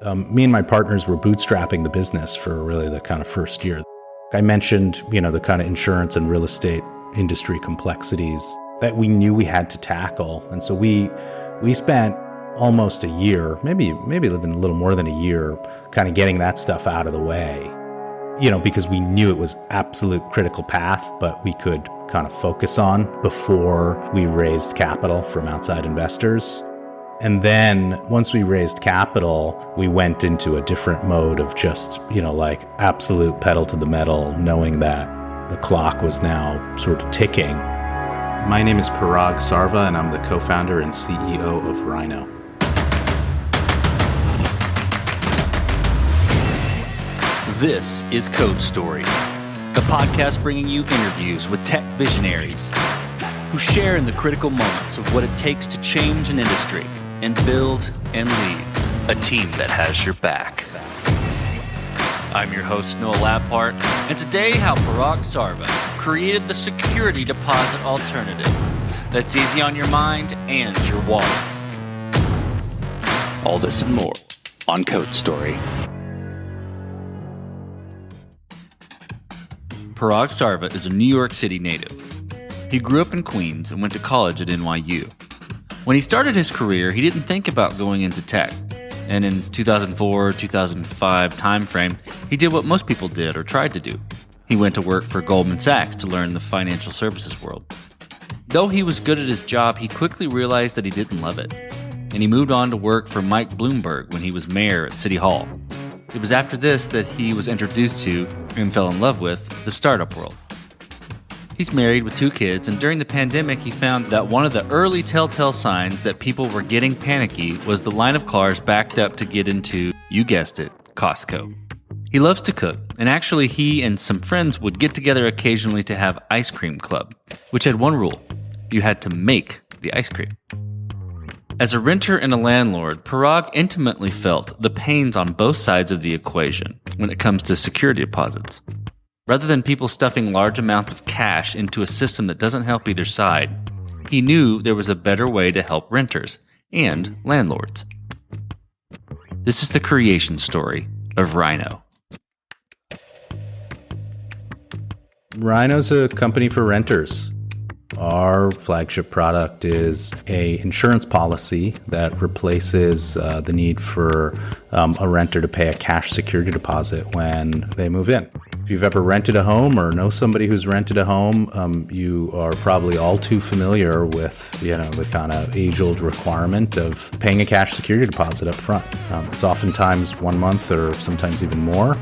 Me and my partners were bootstrapping the business for really the kind of first year. I mentioned, the kind of insurance and real estate industry complexities that we knew we had to tackle. And so we spent almost a year, maybe even a little more than a year, kind of getting that stuff out of the way, because we knew it was absolute critical path, but we could kind of focus on before we raised capital from outside investors. And then once we raised capital, we went into a different mode of just, absolute pedal to the metal, knowing that the clock was now sort of ticking. My name is Paraag Sarva, and I'm the co-founder and CEO of Rhino. This is Code Story, the podcast bringing you interviews with tech visionaries who share in the critical moments of what it takes to change an industry and build and lead a team that has your back. I'm your host, Noah Lappart, and today how Paraag Sarva created the security deposit alternative that's easy on your mind and your wallet. All this and more on Code Story. Paraag Sarva is a New York City native. He grew up in Queens and went to college at NYU. When he started his career, he didn't think about going into tech. And in 2004-2005 timeframe, he did what most people did or tried to do. He went to work for Goldman Sachs to learn the financial services world. Though he was good at his job, he quickly realized that he didn't love it. And he moved on to work for Mike Bloomberg when he was mayor at City Hall. It was after this that he was introduced to and fell in love with the startup world. He's married with 2 kids, and during the pandemic, he found that one of the early telltale signs that people were getting panicky was the line of cars backed up to get into, you guessed it, Costco. He loves to cook, and actually he and some friends would get together occasionally to have ice cream club, which had one rule: you had to make the ice cream. As a renter and a landlord, Paraag intimately felt the pains on both sides of the equation when it comes to security deposits. Rather than people stuffing large amounts of cash into a system that doesn't help either side, he knew there was a better way to help renters and landlords. This is the creation story of Rhino. Rhino's a company for renters. Our flagship product is an insurance policy that replaces the need for a renter to pay a cash security deposit when they move in. If you've ever rented a home or know somebody who's rented a home, you are probably all too familiar with, the kind of age-old requirement of paying a cash security deposit up front. It's oftentimes 1 month or sometimes even more.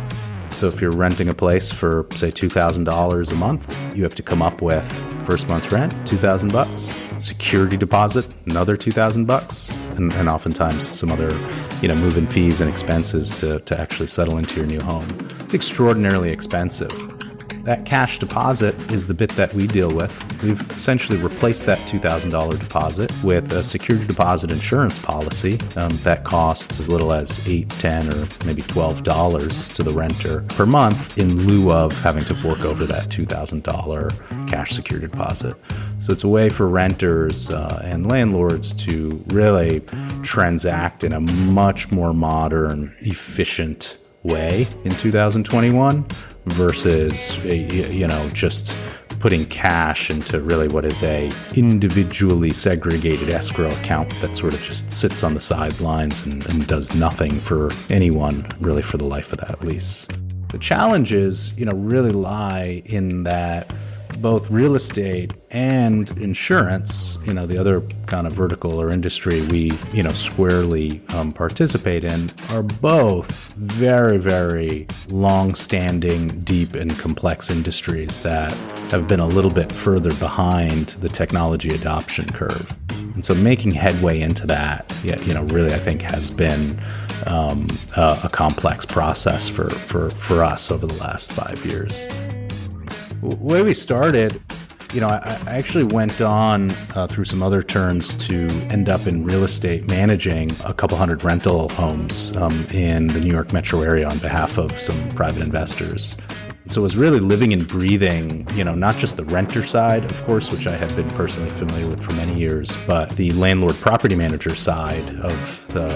So if you're renting a place for, say, $2,000 a month, you have to come up with first month's rent, $2,000, security deposit, another $2,000, and oftentimes some other, move-in fees and expenses to actually settle into your new home. It's extraordinarily expensive. That cash deposit is the bit that we deal with. We've essentially replaced that $2,000 deposit with a security deposit insurance policy that costs as little as $8, $10, or maybe $12 to the renter per month in lieu of having to fork over that $2,000 cash security deposit. So it's a way for renters and landlords to really transact in a much more modern, efficient way in 2021 versus just putting cash into really what is a individually segregated escrow account that sort of just sits on the sidelines and does nothing for anyone really for the life of that lease. The challenges really lie in that both real estate and insurance, the other kind of vertical or industry we, squarely participate in, are both very, very long-standing, deep, and complex industries that have been a little bit further behind the technology adoption curve. And so making headway into that, really I think has been a complex process for us over the last 5 years. The way we started, I actually went on through some other turns to end up in real estate managing a couple hundred rental homes in the New York metro area on behalf of some private investors. So it was really living and breathing, not just the renter side, of course, which I had been personally familiar with for many years, but the landlord property manager side of the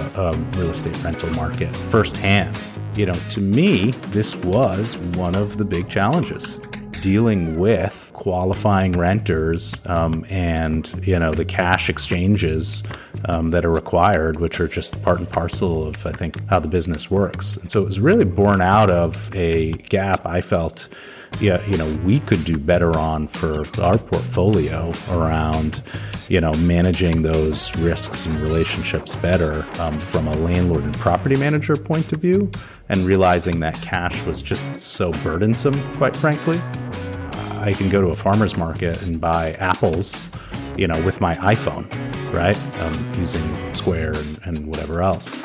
real estate rental market firsthand. To me, this was one of the big challenges, dealing with qualifying renters and the cash exchanges that are required, which are just part and parcel of, I think, how the business works. And so it was really born out of a gap I felt we could do better on for our portfolio around managing those risks and relationships better from a landlord and property manager point of view, and realizing that cash was just so burdensome, quite frankly. I can go to a farmer's market and buy apples, with my iPhone, right? Using Square and whatever else.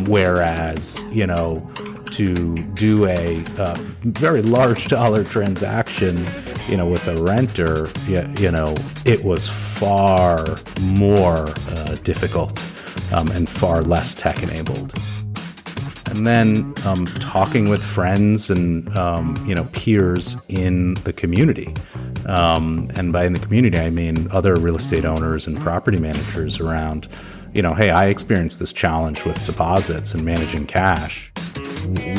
Whereas, to do a very large dollar transaction, with a renter, it was far more difficult and far less tech enabled. And then talking with friends and peers in the community, and by in the community I mean other real estate owners and property managers around. Hey, I experienced this challenge with deposits and managing cash.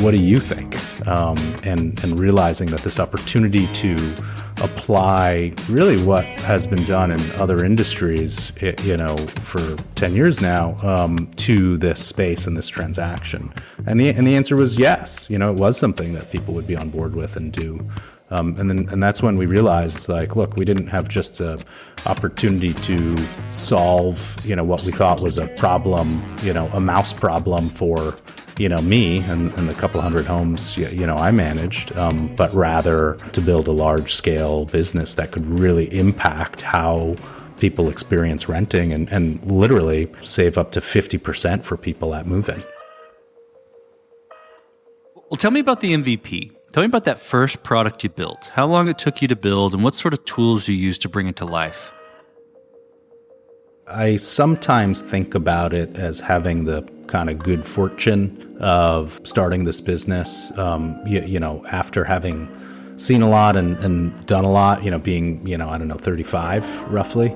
What do you think? And realizing that this opportunity to apply really what has been done in other industries, for 10 years now, to this space and this transaction. And the answer was yes. It was something that people would be on board with and do. And that's when we realized, look, we didn't have just an opportunity to solve, what we thought was a problem, a mouse problem for, me and the couple hundred homes, I managed, but rather to build a large scale business that could really impact how people experience renting and literally save up to 50% for people at move-in. Well, tell me about the MVP. Tell me about that first product you built, how long it took you to build, and what sort of tools you used to bring it to life. I sometimes think about it as having the kind of good fortune of starting this business, after having seen a lot and done a lot, being, 35 roughly.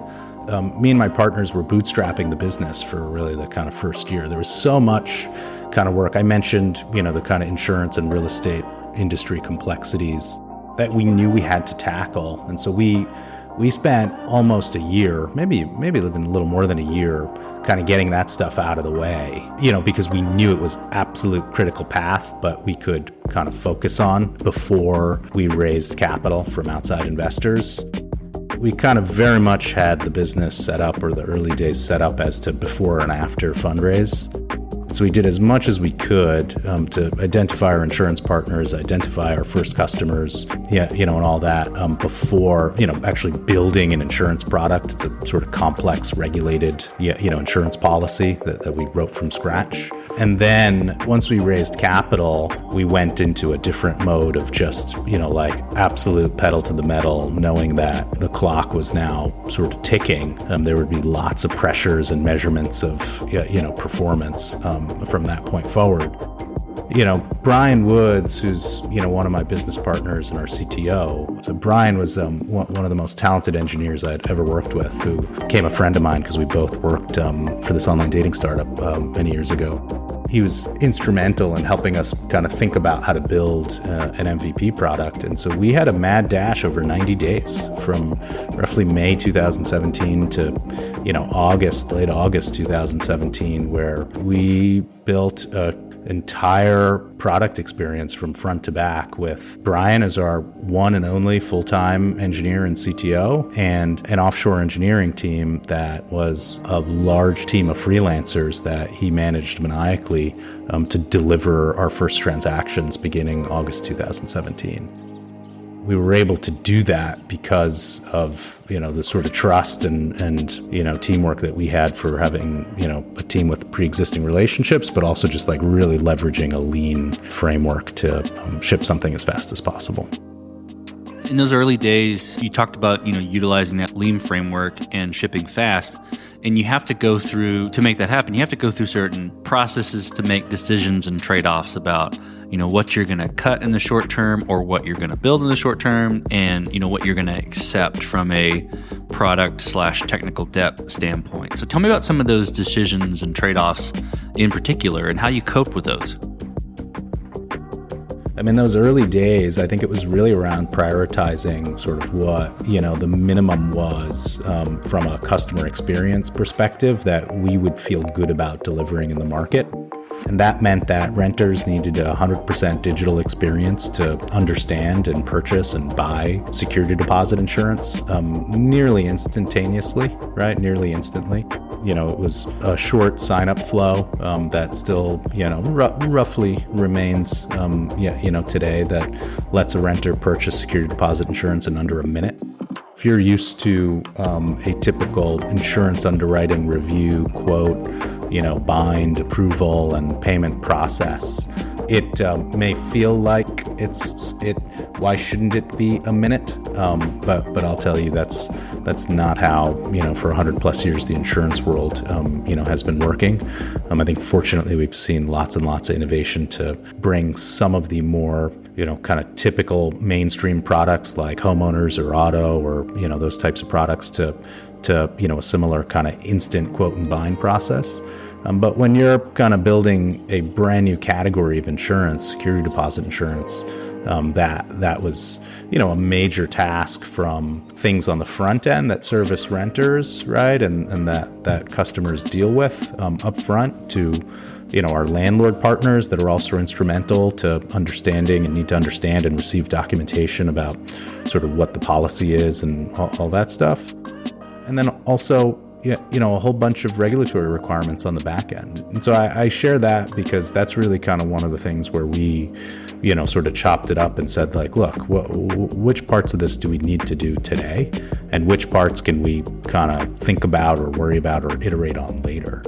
Me and my partners were bootstrapping the business for really the kind of first year. There was so much kind of work. I mentioned, the kind of insurance and real estate industry complexities that we knew we had to tackle. And so we spent almost a year, maybe even a little more than a year, kind of getting that stuff out of the way, because we knew it was absolute critical path, but we could kind of focus on before we raised capital from outside investors. We kind of very much had the business set up, or the early days set up, as to before and after fundraise. So we did as much as we could to identify our insurance partners, identify our first customers, and all that before, actually building an insurance product. It's a sort of complex, regulated, insurance policy that we wrote from scratch. And then once we raised capital, we went into a different mode of just, absolute pedal to the metal, knowing that the clock was now sort of ticking. There would be lots of pressures and measurements of, performance from that point forward. Brian Woods, who's, one of my business partners and our CTO. So Brian was one of the most talented engineers I'd ever worked with, who became a friend of mine because we both worked for this online dating startup many years ago. He was instrumental in helping us kind of think about how to build an MVP product. And so we had a mad dash over 90 days from roughly May 2017 to, late August 2017, where we built an entire product experience from front to back with Brian as our one and only full-time engineer and CTO, and an offshore engineering team that was a large team of freelancers that he managed maniacally to deliver our first transactions beginning August 2017. We were able to do that because of, the sort of trust and teamwork that we had for having, a team with pre-existing relationships, but also just really leveraging a lean framework to ship something as fast as possible. In those early days, you talked about, utilizing that lean framework and shipping fast. And you have to go through, to make that happen, you have to go through certain processes to make decisions and trade-offs about, what you're going to cut in the short term or what you're going to build in the short term, and, what you're going to accept from a product/technical depth standpoint. So tell me about some of those decisions and trade-offs in particular and how you coped with those. I mean, those early days, I think it was really around prioritizing sort of what, the minimum was from a customer experience perspective that we would feel good about delivering in the market. And that meant that renters needed a 100% digital experience to understand and purchase and buy security deposit insurance nearly instantaneously, right? Nearly instantly. It was a short sign-up flow that still, roughly remains, today, that lets a renter purchase security deposit insurance in under a minute. If you're used to a typical insurance underwriting review, quote, bind, approval, and payment process, it may feel like why shouldn't it be a minute? But I'll tell you, that's not how, for 100 plus years, the insurance world, has been working. I think fortunately we've seen lots and lots of innovation to bring some of the more, kind of typical mainstream products like homeowners or auto or, those types of products to a similar kind of instant quote and bind process. But when you're kind of building a brand new category of insurance, security deposit insurance, that was, a major task from things on the front end that service renters, right, and that customers deal with up front to, our landlord partners that are also instrumental to understanding and need to understand and receive documentation about sort of what the policy is and all that stuff. And then also, a whole bunch of regulatory requirements on the back end. And so I share that because that's really kind of one of the things where we, sort of chopped it up and said, like, look, which parts of this do we need to do today? And which parts can we kind of think about or worry about or iterate on later?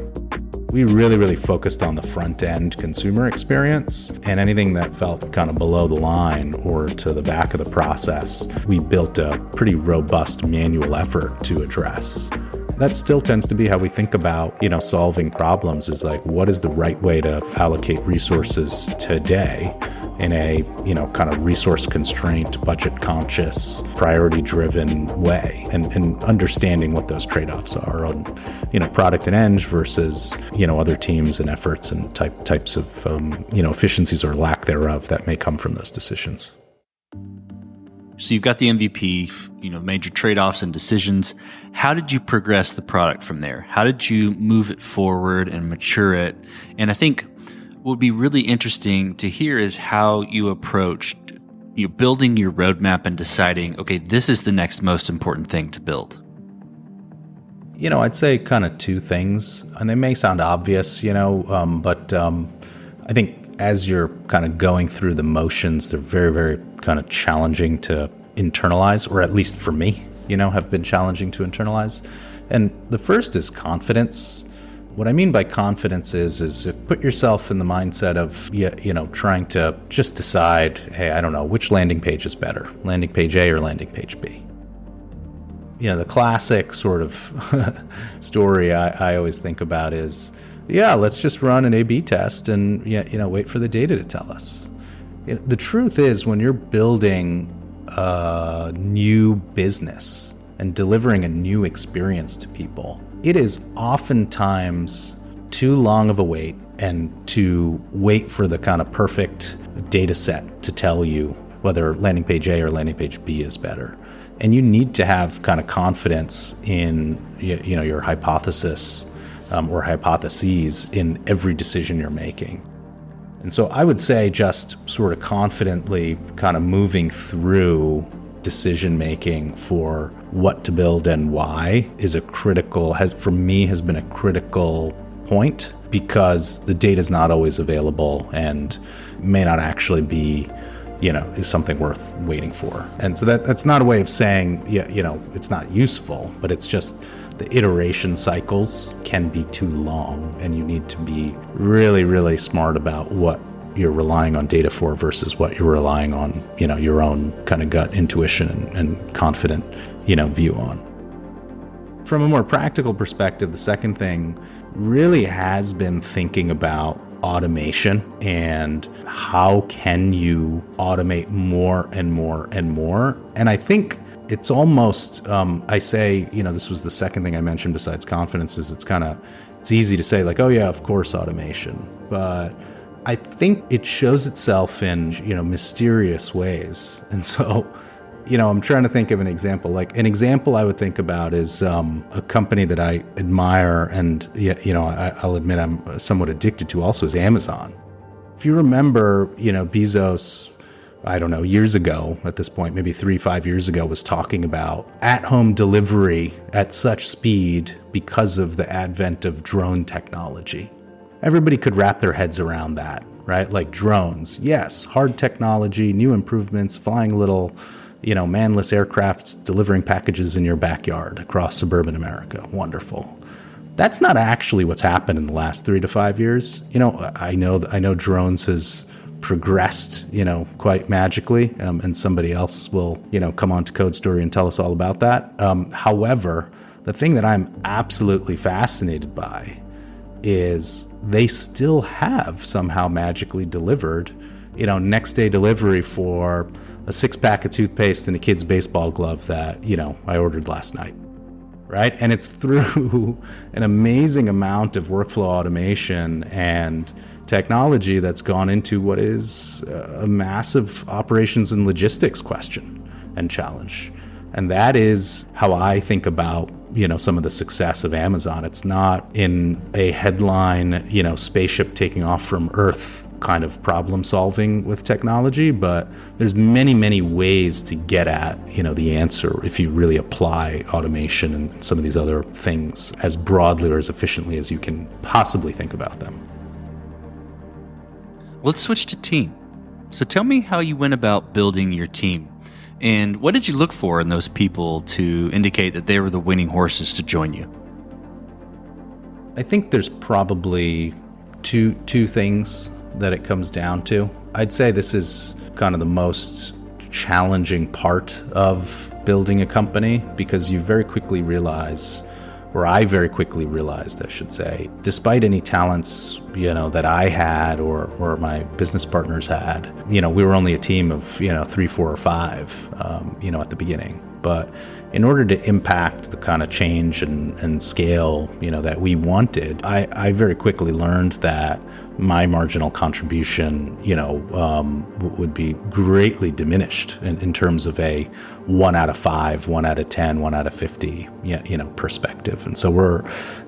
We really, really focused on the front end consumer experience, and anything that felt kind of below the line or to the back of the process, we built a pretty robust manual effort to address. That still tends to be how we think about, solving problems, is like, what is the right way to allocate resources today in a, kind of resource constraint, budget conscious, priority driven way, and understanding what those trade-offs are on, product and eng versus, other teams and efforts and types of, efficiencies or lack thereof that may come from those decisions. So you've got the MVP, major trade-offs and decisions. How did you progress the product from there? How did you move it forward and mature it? And I think what would be really interesting to hear is how you approached building your roadmap and deciding, okay, this is the next most important thing to build. I'd say kind of two things, and they may sound obvious, but I think as you're kind of going through the motions, they're very, very kind of challenging to internalize, or at least for me, have been challenging to internalize. And the first is confidence. What I mean by confidence is put yourself in the mindset of, trying to just decide, hey, I don't know, which landing page is better, landing page A or landing page B. The classic sort of story I always think about is, let's just run an A/B test and wait for the data to tell us. The truth is, when you're building a new business and delivering a new experience to people, it is oftentimes too long of a wait and to wait for the kind of perfect data set to tell you whether landing page A or landing page B is better. And you need to have kind of confidence in your hypothesis or hypotheses in every decision you're making. And so I would say just sort of confidently kind of moving through decision making for what to build and why is has been a critical point, because the data is not always available and may not actually be, is something worth waiting for. And so that's not a way of saying, it's not useful, but it's just the iteration cycles can be too long, and you need to be really, really smart about what you're relying on data for versus what you're relying on, your own kind of gut intuition and confident, view on. From a more practical perspective, the second thing really has been thinking about automation and how can you automate more and more and more. And I think it's almost, I say, this was the second thing I mentioned besides confidence, is it's easy to say like, oh yeah, of course, automation. But I think it shows itself in, mysterious ways. And so, I'm trying to think of an example. Like an example I would think about is a company that I admire and, I'll admit I'm somewhat addicted to also is Amazon. If you remember, Bezos, I don't know, years ago at this point, maybe 3-5 years ago, was talking about at-home delivery at such speed because of the advent of drone technology. Everybody could wrap their heads around that, right? Like drones, yes, hard technology, new improvements, flying little, manless aircrafts delivering packages in your backyard across suburban America. Wonderful. That's not actually what's happened in the last 3 to 5 years. I know drones has progressed, quite magically, and somebody else will, come on to Code Story and tell us all about that. However, the thing that I'm absolutely fascinated by is they still have somehow magically delivered, next day delivery for a 6-pack of toothpaste and a kid's baseball glove that, I ordered last night. Right? And it's through an amazing amount of workflow automation and technology that's gone into what is a massive operations and logistics question and challenge. And that is how I think about, some of the success of Amazon. It's not in a headline, spaceship taking off from Earth kind of problem solving with technology, but there's many, many ways to get at, the answer if you really apply automation and some of these other things as broadly or as efficiently as you can possibly think about them. Let's switch to team. So tell me how you went about building your team. And what did you look for in those people to indicate that they were the winning horses to join you? I think there's probably two things that it comes down to. I'd say this is kind of the most challenging part of building a company because you very quickly realize, or I very quickly realized, I should say, despite any talents, that I had or my business partners had, we were only a team of, 3, 4, or 5, at the beginning. But in order to impact the kind of change and scale, that we wanted, I very quickly learned that my marginal contribution, would be greatly diminished in terms of a 1 out of 5, 1 out of 10, 1 out of 50, perspective. And so we're,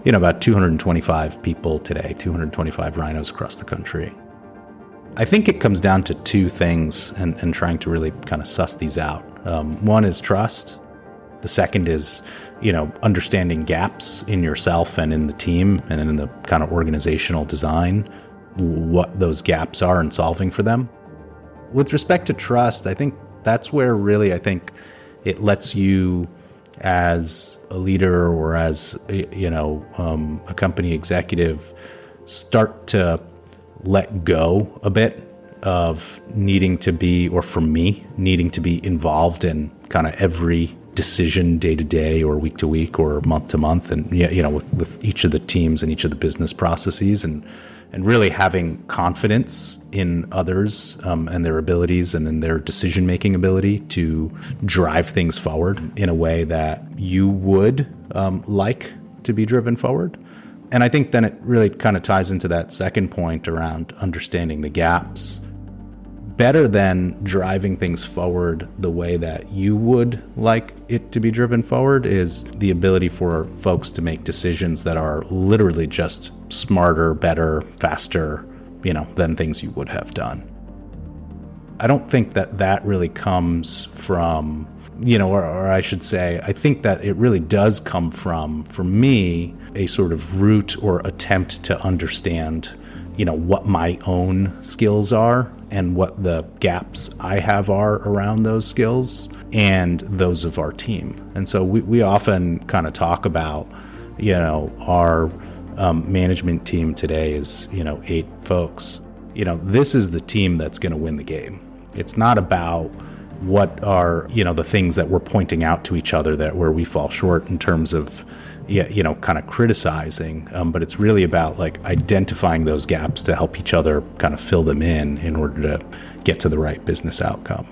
about 225 people today, 225 rhinos across the country. I think it comes down to two things and trying to really kind of suss these out. One is trust. The second is, understanding gaps in yourself and in the team and in the kind of organizational design, what those gaps are and solving for them. With respect to trust, I think that's where really it lets you as a leader or as, a company executive start to let go a bit of needing to be, or for me, needing to be involved in kind of every decision day to day or week to week or month to month. And, with each of the teams and each of the business processes and really having confidence in others and their abilities and in their decision-making ability to drive things forward in a way that you would like to be driven forward. And I think then it really kind of ties into that second point around understanding the gaps. Better than driving things forward the way that you would like it to be driven forward is the ability for folks to make decisions that are literally just smarter, better, faster, than things you would have done. I don't think that really comes from, or I should say, I think that it really does come from, for me, a sort of root or attempt to understand, what my own skills are and what the gaps I have are around those skills and those of our team. And so we often kind of talk about, our management team today is, 8 folks. this is the team that's going to win the game. It's not about what are, the things that we're pointing out to each other that where we fall short in terms of, kind of criticizing. But it's really about like identifying those gaps to help each other kind of fill them in order to get to the right business outcome.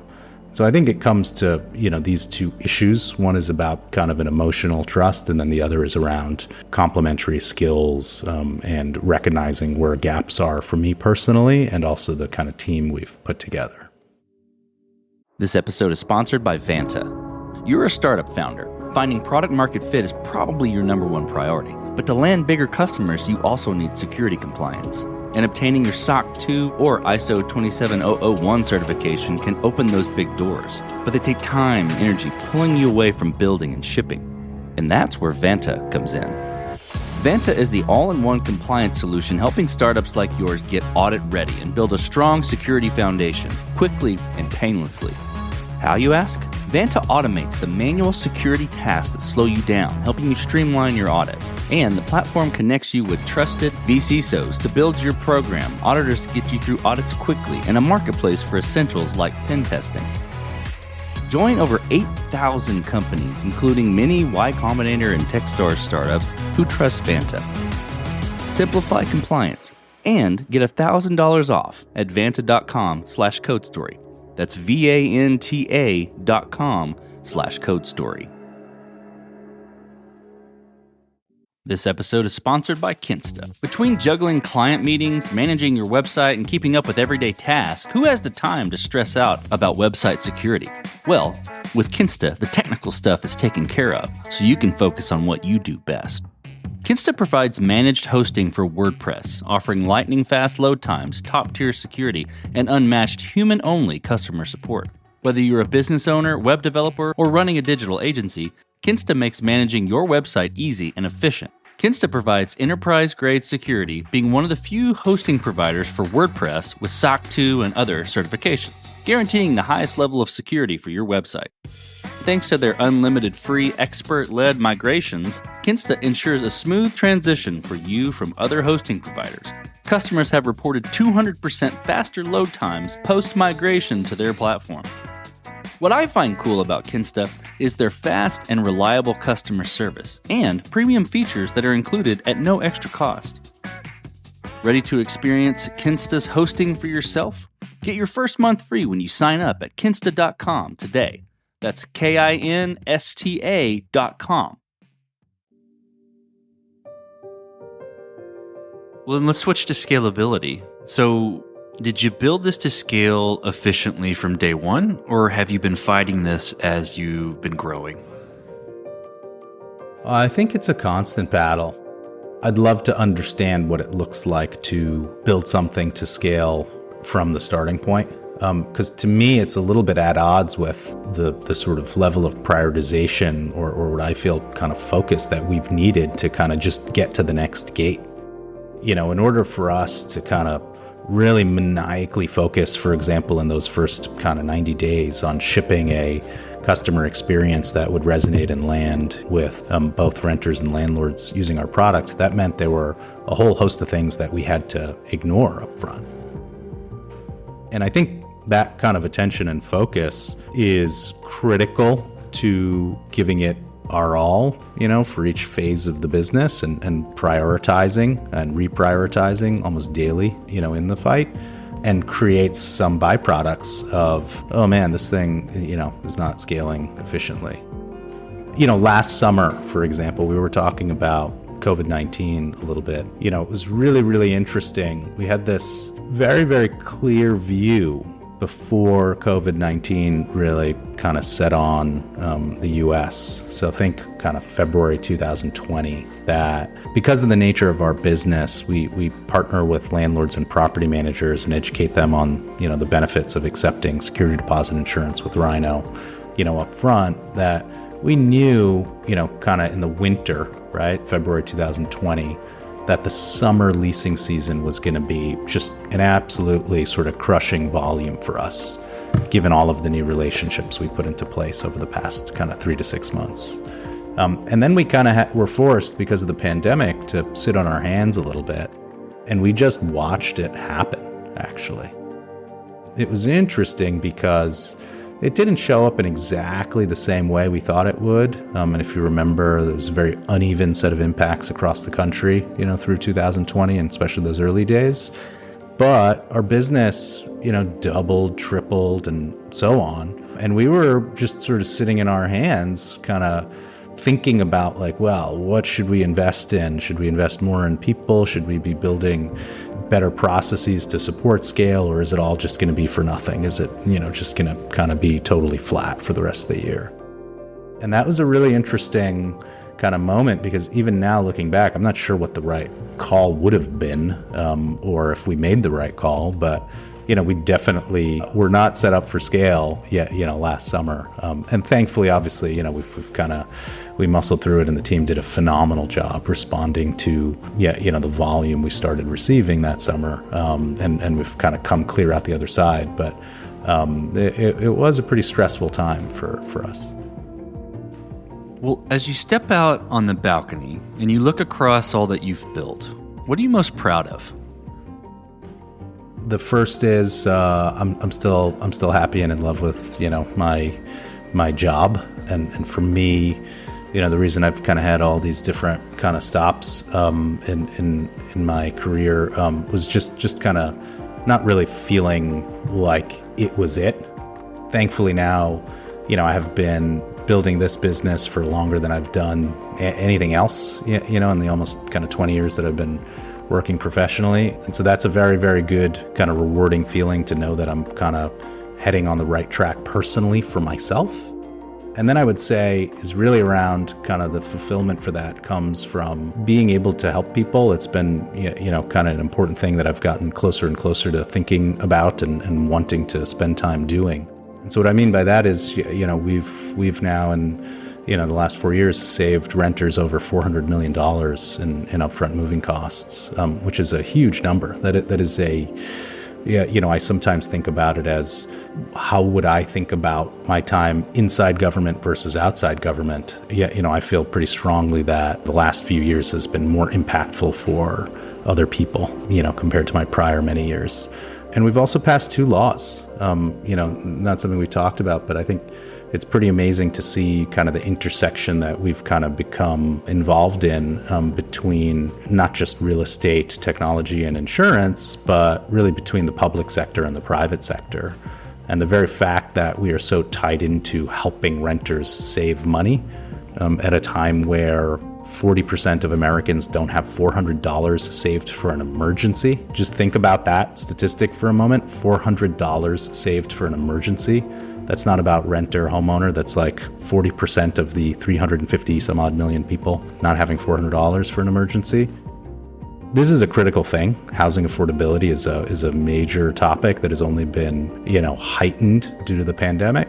So I think it comes to, these two issues. One is about kind of an emotional trust, and then the other is around complementary skills and recognizing where gaps are for me personally, and also the kind of team we've put together. This episode is sponsored by Vanta. You're a startup founder. Finding product market fit is probably your number one priority. But to land bigger customers, you also need security compliance. And obtaining your SOC 2 or ISO 27001 certification can open those big doors. But they take time and energy pulling you away from building and shipping. And that's where Vanta comes in. Vanta is the all-in-one compliance solution helping startups like yours get audit ready and build a strong security foundation quickly and painlessly. How, you ask? Vanta automates the manual security tasks that slow you down, helping you streamline your audit. And the platform connects you with trusted VCSOs to build your program, auditors to get you through audits quickly, and a marketplace for essentials like pen testing. Join over 8,000 companies, including many Y Combinator and Techstars startups who trust Vanta. Simplify compliance and get $1,000 off at vanta.com/codestory. That's VANTA.com/codestory. This episode is sponsored by Kinsta. Between juggling client meetings, managing your website, and keeping up with everyday tasks, who has the time to stress out about website security? Well, with Kinsta, the technical stuff is taken care of, so you can focus on what you do best. Kinsta provides managed hosting for WordPress, offering lightning-fast load times, top-tier security, and unmatched human-only customer support. Whether you're a business owner, web developer, or running a digital agency, Kinsta makes managing your website easy and efficient. Kinsta provides enterprise-grade security, being one of the few hosting providers for WordPress with SOC 2 and other certifications, guaranteeing the highest level of security for your website. Thanks to their unlimited free expert-led migrations, Kinsta ensures a smooth transition for you from other hosting providers. Customers have reported 200% faster load times post-migration to their platform. What I find cool about Kinsta is their fast and reliable customer service and premium features that are included at no extra cost. Ready to experience Kinsta's hosting for yourself? Get your first month free when you sign up at kinsta.com today. That's KINSTA.com. Well, then let's switch to scalability. So, did you build this to scale efficiently from day one, or have you been fighting this as you've been growing? I think it's a constant battle. I'd love to understand what it looks like to build something to scale from the starting point. Because to me, it's a little bit at odds with the sort of level of prioritization or what I feel kind of focus that we've needed to kind of just get to the next gate. In order for us to kind of really maniacally focus, for example, in those first kind of 90 days on shipping a customer experience that would resonate and land with both renters and landlords using our product, that meant there were a whole host of things that we had to ignore up front. And I think that kind of attention and focus is critical to giving it our all, for each phase of the business and prioritizing and reprioritizing almost daily, in the fight, and creates some byproducts of, oh man, this thing, is not scaling efficiently. Last summer, for example, we were talking about COVID-19 a little bit. It was really, really interesting. We had this very, very clear view before COVID-19 really kind of set on the US. So think kind of February 2020, that because of the nature of our business, we partner with landlords and property managers and educate them on, the benefits of accepting security deposit insurance with Rhino, up front, that we knew, kind of in the winter, right, February 2020, that the summer leasing season was going to be just an absolutely sort of crushing volume for us, given all of the new relationships we put into place over the past kind of 3 to 6 months. And then we kind of were forced, because of the pandemic, to sit on our hands a little bit. And we just watched it happen. actually. It was interesting because it didn't show up in exactly the same way we thought it would. And if you remember, there was a very uneven set of impacts across the country, through 2020, and especially those early days. But our business, doubled, tripled, and so on. And we were just sort of sitting in our hands, kind of thinking about what should we invest in? Should we invest more in people? Should we be building better processes to support scale? Or is it all just going to be for nothing? Is it, just going to kind of be totally flat for the rest of the year? And that was a really interesting kind of moment, because even now looking back, I'm not sure what the right call would have been, or if we made the right call, but we definitely were not set up for scale yet, last summer. And thankfully, obviously, we muscled through it, and the team did a phenomenal job responding to, the volume we started receiving that summer. And we've kind of come clear out the other side. But it was a pretty stressful time for us. Well, as you step out on the balcony and you look across all that you've built, what are you most proud of? The first is I'm still happy and in love with my job, and for me, the reason I've kind of had all these different kind of stops in my career was just kind of not really feeling like it was it. Thankfully now, I have been building this business for longer than I've done anything else, in the almost kind of 20 years that I've been working professionally. And so that's a very, very good kind of rewarding feeling to know that I'm kind of heading on the right track personally for myself. And then I would say is really around kind of the fulfillment for that comes from being able to help people. It's been, kind of an important thing that I've gotten closer and closer to thinking about and wanting to spend time doing. And so what I mean by that is, we've now in the last 4 years saved renters over $400 million in upfront moving costs, which is a huge number. That is I sometimes think about it as, how would I think about my time inside government versus outside government? I feel pretty strongly that the last few years has been more impactful for other people, compared to my prior many years. And we've also passed 2 laws, not something we talked about, but I think it's pretty amazing to see kind of the intersection that we've kind of become involved in between not just real estate, technology, and insurance, but really between the public sector and the private sector. And the very fact that we are so tied into helping renters save money at a time where 40% of Americans don't have $400 saved for an emergency. Just think about that statistic for a moment. $400 saved for an emergency. That's not about renter, homeowner. That's like 40% of the 350 some odd million people not having $400 for an emergency. This is a critical thing. Housing affordability is a major topic that has only been, heightened due to the pandemic.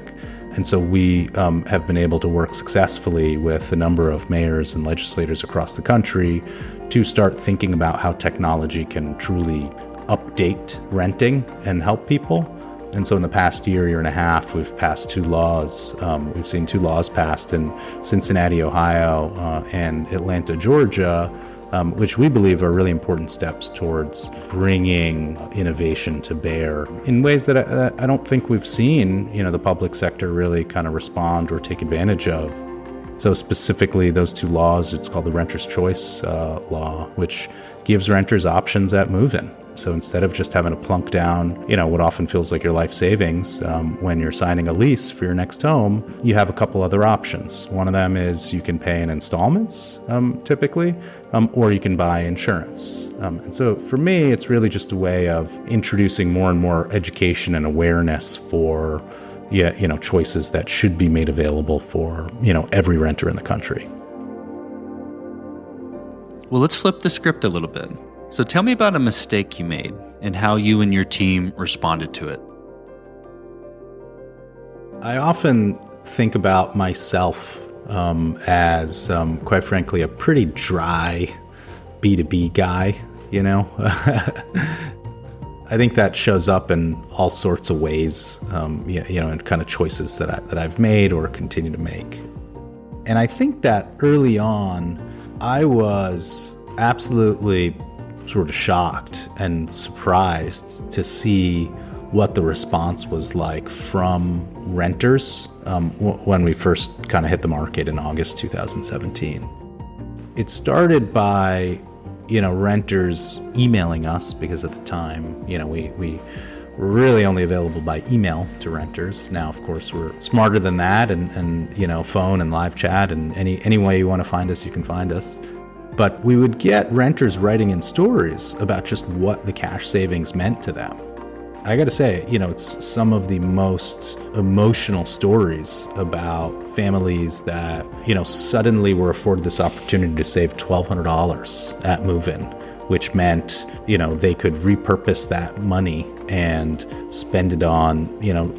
And so we have been able to work successfully with a number of mayors and legislators across the country to start thinking about how technology can truly update renting and help people. And so in the past year and a half, we've passed 2 laws. We've seen 2 laws passed in Cincinnati, Ohio, and Atlanta, Georgia, which we believe are really important steps towards bringing innovation to bear in ways that I don't think we've seen, the public sector really kind of respond or take advantage of. So specifically those 2 laws, it's called the Renter's Choice Law, which gives renters options at move-in. So instead of just having to plunk down, what often feels like your life savings when you're signing a lease for your next home, you have a couple other options. One of them is you can pay in installments, typically, or you can buy insurance. And so for me, it's really just a way of introducing more and more education and awareness for, choices that should be made available for, every renter in the country. Well, let's flip the script a little bit. So tell me about a mistake you made and how you and your team responded to it. I often think about myself as, quite frankly, a pretty dry B2B guy, I think that shows up in all sorts of ways, and kind of choices that I've made or continue to make. And I think that early on, I was absolutely sort of shocked and surprised to see what the response was like from renters when we first kind of hit the market in August 2017. It started by, renters emailing us, because at the time, we were really only available by email to renters. Now, of course, we're smarter than that, and phone and live chat, and any way you want to find us, you can find us. But we would get renters writing in stories about just what the cash savings meant to them. I got to say, it's some of the most emotional stories about families that, suddenly were afforded this opportunity to save $1,200 at move-in, which meant, they could repurpose that money and spend it on,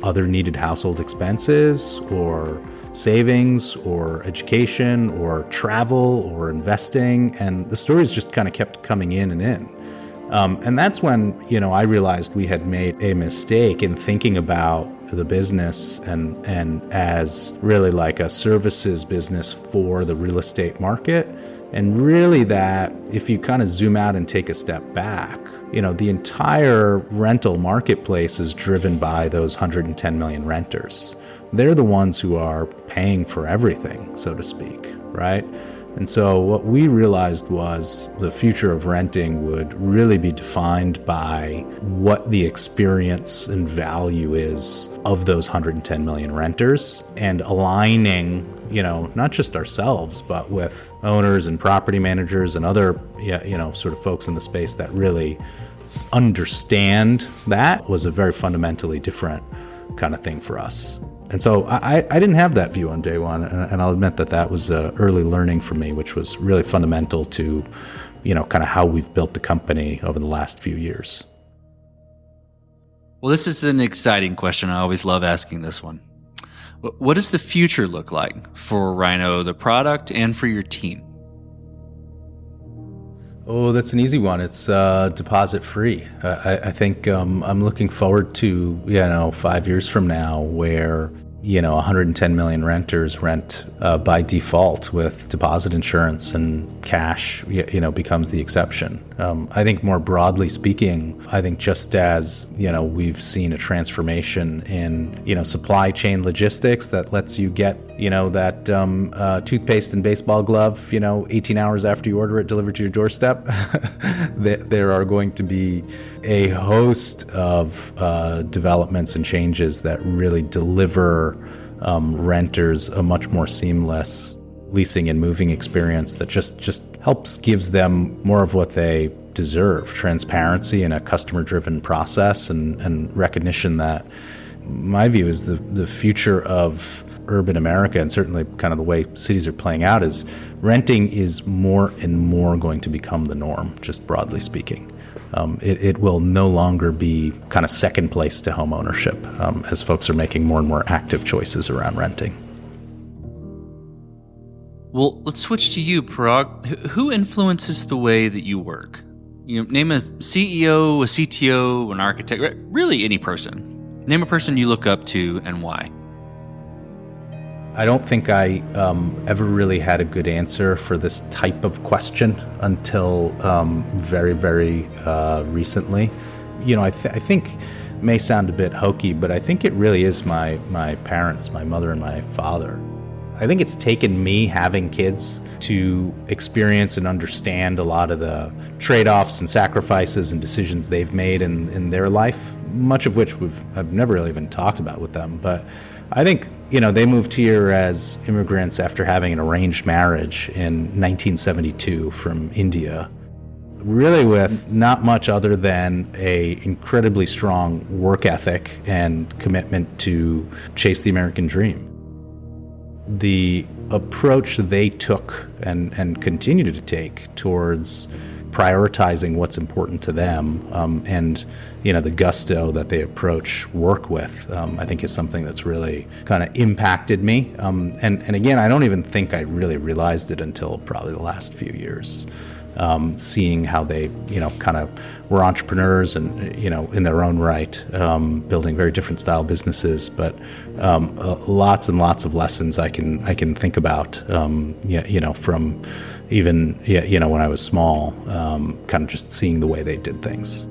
other needed household expenses or savings or education or travel or investing. And the stories just kind of kept coming in and in. And that's when, I realized we had made a mistake in thinking about the business and as really like a services business for the real estate market. And really that if you kind of zoom out and take a step back, the entire rental marketplace is driven by those 110 million renters. They're the ones who are paying for everything, so to speak, right? And so what we realized was the future of renting would really be defined by what the experience and value is of those 110 million renters, and aligning, not just ourselves, but with owners and property managers and other, sort of folks in the space that really understand that was a very fundamentally different kind of thing for us. And so I didn't have that view on day one, and I'll admit that was early learning for me, which was really fundamental to, kind of how we've built the company over the last few years. Well, this is an exciting question. I always love asking this one. What does the future look like for Rhino, the product, and for your team? Oh, that's an easy one. It's deposit free. I think I'm looking forward to 5 years from now where 110 million renters rent by default with deposit insurance, and cash becomes the exception. I think more broadly speaking, I think just as we've seen a transformation in supply chain logistics that lets you get that toothpaste and baseball glove 18 hours after you order it delivered to your doorstep, there are going to be a host of developments and changes that really deliver renters a much more seamless leasing and moving experience that just gives them more of what they deserve: transparency and a customer-driven process, and recognition that my view is the future of urban America, and certainly kind of the way cities are playing out, is renting is more and more going to become the norm, just broadly speaking. It will no longer be kind of second place to home ownership as folks are making more and more active choices around renting. Well, let's switch to you, Paraag. Who influences the way that you work? Name a CEO, a CTO, an architect, really any person. Name a person you look up to and why. I don't think I ever really had a good answer for this type of question until very, very recently. I think it may sound a bit hokey, but I think it really is my parents, my mother and my father. I think it's taken me having kids to experience and understand a lot of the trade-offs and sacrifices and decisions they've made in their life, much of which I've never really even talked about with them. But I think, they moved here as immigrants after having an arranged marriage in 1972 from India, really with not much other than a incredibly strong work ethic and commitment to chase the American dream. The approach they took and continue to take towards prioritizing what's important to them, and the gusto that they approach work with, I think is something that's really kind of impacted me. And again, I don't even think I really realized it until probably the last few years. seeing how they, kind of were entrepreneurs and, in their own right, building very different style businesses, but lots and lots of lessons I can think about, from even, when I was small, kind of just seeing the way they did things.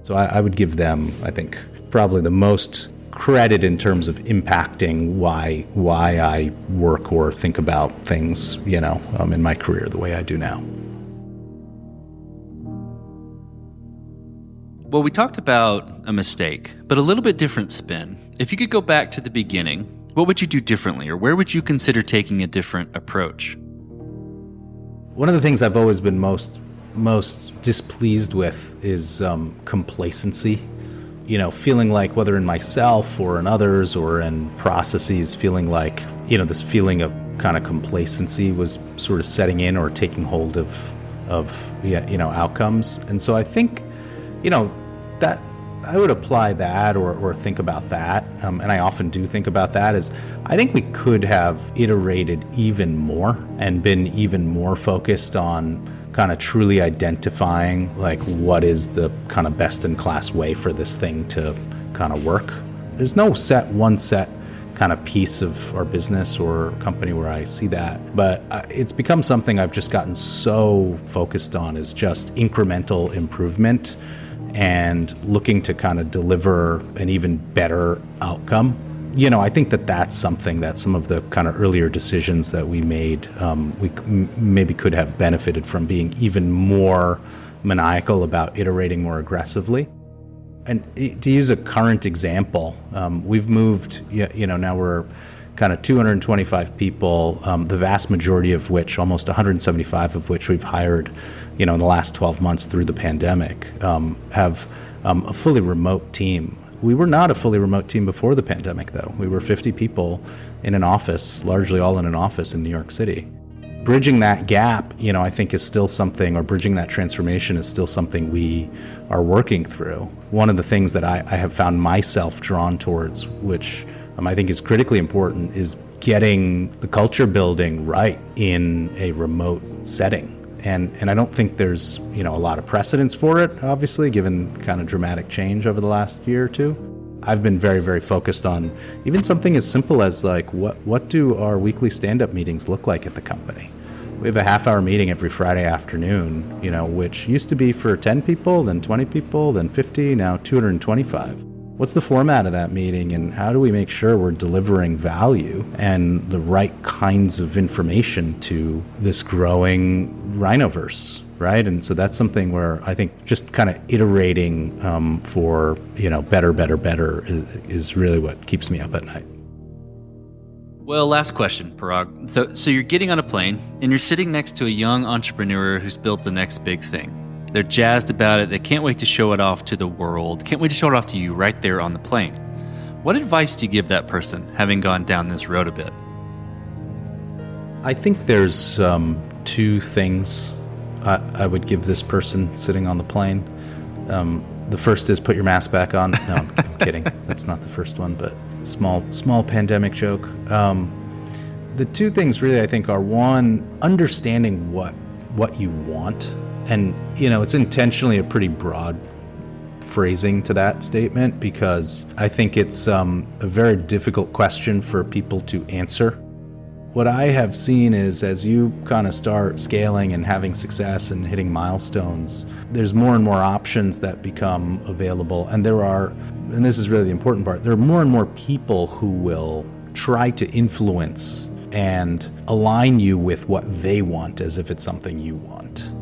So I would give them, I think, probably the most credit in terms of impacting why I work or think about things, in my career the way I do now. Well, we talked about a mistake, but a little bit different spin. If you could go back to the beginning, what would you do differently, or where would you consider taking a different approach? One of the things I've always been most displeased with is complacency. Feeling like, whether in myself or in others or in processes, feeling like, this feeling of kind of complacency was sort of setting in or taking hold of outcomes. And so I think, that I would apply that or think about that. And I often do think about that is I think we could have iterated even more and been even more focused on kind of truly identifying like what is the kind of best in class way for this thing to kind of work. There's no one set kind of piece of our business or company where I see that, but it's become something I've just gotten so focused on is just incremental improvement and looking to kind of deliver an even better outcome. I think that's something that some of the kind of earlier decisions that we made, we maybe could have benefited from being even more maniacal about iterating more aggressively. And to use a current example, we've moved, now we're kind of 225 people, the vast majority of which, almost 175 of which we've hired, in the last 12 months through the pandemic, have a fully remote team. We were not a fully remote team before the pandemic, though. We were 50 people in an office, largely all in an office in New York City. Bridging that gap, I think is still something, or bridging that transformation is still something we are working through. One of the things that I have found myself drawn towards, which I think is critically important, is getting the culture building right in a remote setting. And I don't think there's, a lot of precedence for it, obviously, given kind of dramatic change over the last year or two. I've been very, very focused on even something as simple as like, what do our weekly stand-up meetings look like at the company? We have a half-hour meeting every Friday afternoon, which used to be for 10 people, then 20 people, then 50, now 225. What's the format of that meeting, and how do we make sure we're delivering value and the right kinds of information to this growing rhinoverse, right? And so that's something where I think just kind of iterating for, better is really what keeps me up at night. Well, last question, Paraag. So you're getting on a plane and you're sitting next to a young entrepreneur who's built the next big thing. They're jazzed about it. They can't wait to show it off to the world. Can't wait to show it off to you right there on the plane. What advice do you give that person, having gone down this road a bit? I think there's two things I would give this person sitting on the plane. The first is put your mask back on. No, I'm kidding. That's not the first one, but small pandemic joke. The two things really I think are, one, understanding what you want. And, it's intentionally a pretty broad phrasing to that statement because I think it's a very difficult question for people to answer. What I have seen is as you kind of start scaling and having success and hitting milestones, there's more and more options that become available. And and this is really the important part, there are more and more people who will try to influence and align you with what they want as if it's something you want.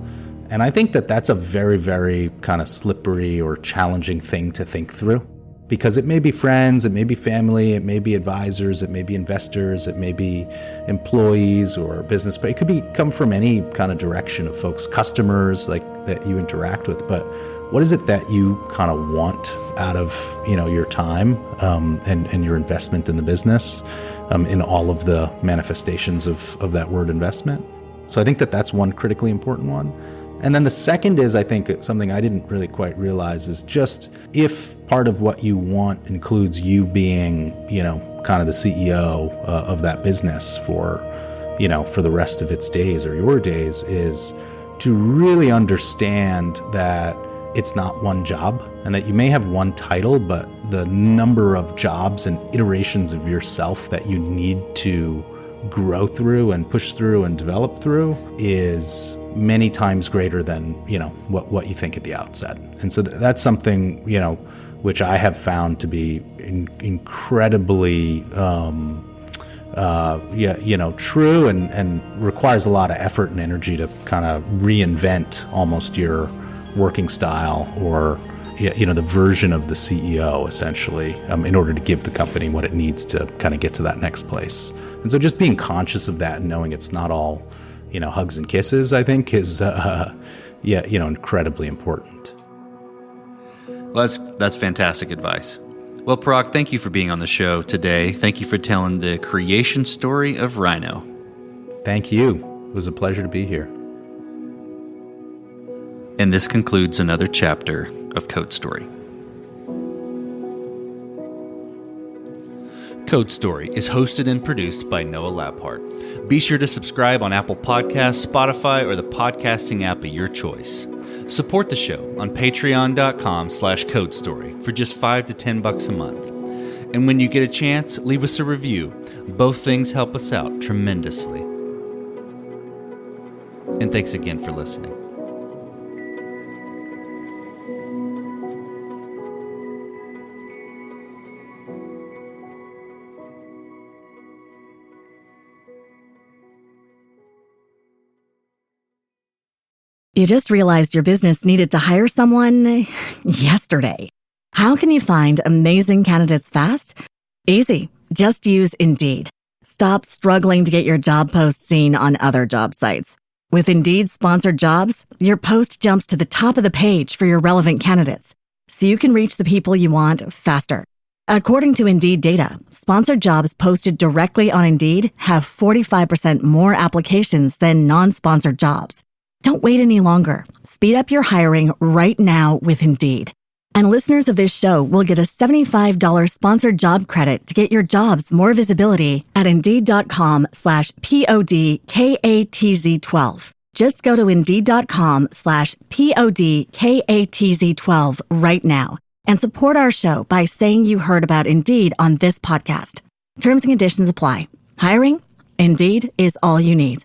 And I think that's a very, very kind of slippery or challenging thing to think through because it may be friends, it may be family, it may be advisors, it may be investors, it may be employees or business, but it could come from any kind of direction of folks, customers like that you interact with. But what is it that you kind of want out of, your time and your investment in the business in all of the manifestations of that word investment? So I think that's one critically important one. And then the second is, I think, something I didn't really quite realize is just if part of what you want includes you being, kind of the CEO of that business for the rest of its days or your days, is to really understand that it's not one job and that you may have one title, but the number of jobs and iterations of yourself that you need to grow through and push through and develop through is many times greater than, what you think at the outset. And so that's something, which I have found to be incredibly, true and requires a lot of effort and energy to kind of reinvent almost your working style or, the version of the CEO essentially, in order to give the company what it needs to kind of get to that next place. And so just being conscious of that and knowing it's not all, hugs and kisses, I think is, incredibly important. Well, that's fantastic advice. Well, Paraag, thank you for being on the show today. Thank you for telling the creation story of Rhino. Thank you. It was a pleasure to be here. And this concludes another chapter of Code Story. Code Story is hosted and produced by Noah Labhart. Be sure to subscribe on Apple Podcasts, Spotify, or the podcasting app of your choice. Support the show on patreon.com/codestory for just $5 to $10 a month. And when you get a chance, leave us a review. Both things help us out tremendously. And thanks again for listening. You just realized your business needed to hire someone yesterday. How can you find amazing candidates fast? Easy. Just use Indeed. Stop struggling to get your job post seen on other job sites. With Indeed sponsored jobs, your post jumps to the top of the page for your relevant candidates, so you can reach the people you want faster. According to Indeed data, sponsored jobs posted directly on Indeed have 45% more applications than non-sponsored jobs. Don't wait any longer. Speed up your hiring right now with Indeed. And listeners of this show will get a $75 sponsored job credit to get your jobs more visibility at Indeed.com/PODKATZ12. Just go to Indeed.com/PODKATZ12 right now and support our show by saying you heard about Indeed on this podcast. Terms and conditions apply. Hiring? Indeed is all you need.